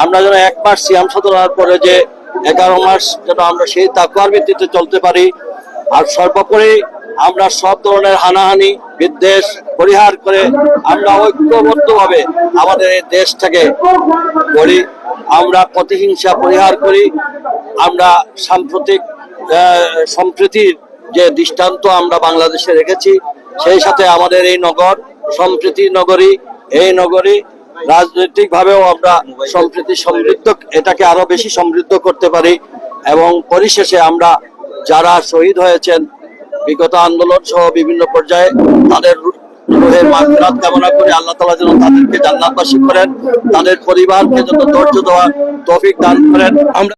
আমরা যেন 1 মাস সিয়াম সাধনার পরে যে 11 মাস যেন আমরা সেই তাকওয়ার ভিত্তিতে চলতে পারি। আর সর্বোপরি আমরা সব ধরনের হানাহানি বিদ্বেষ পরিহার করে আমরা ঐক্যবদ্ধভাবে আমাদের এই দেশটাকে করি, আমরা প্রতিহিংসা পরিহার করি। আমরা সাম্প্রতিক সম্প্রীতির যে দৃষ্টান্ত আমরা বাংলাদেশে রেখেছি, সেই সাথে আমাদের এই নগর সম্প্রীতির নগরী, এই নগরী রাজনৈতিক ভাবেও আমরা সম্প্রীতি সমৃদ্ধ, এটাকে আরো বেশি সমৃদ্ধ করতে পারি। এবং পরিশেষে আমরা যারা শহীদ হয়েছেন বিগত আন্দোলন সহ বিভিন্ন পর্যায়ে, তাদের রুহের মাগফিরাত কামনা করে আল্লাহ তাআলা যেন তাদেরকে জান্নাতবাসী করেন, তাদের পরিবারকে যত ধৈর্য দেওয়ার তৌফিক দান করেন। আমরা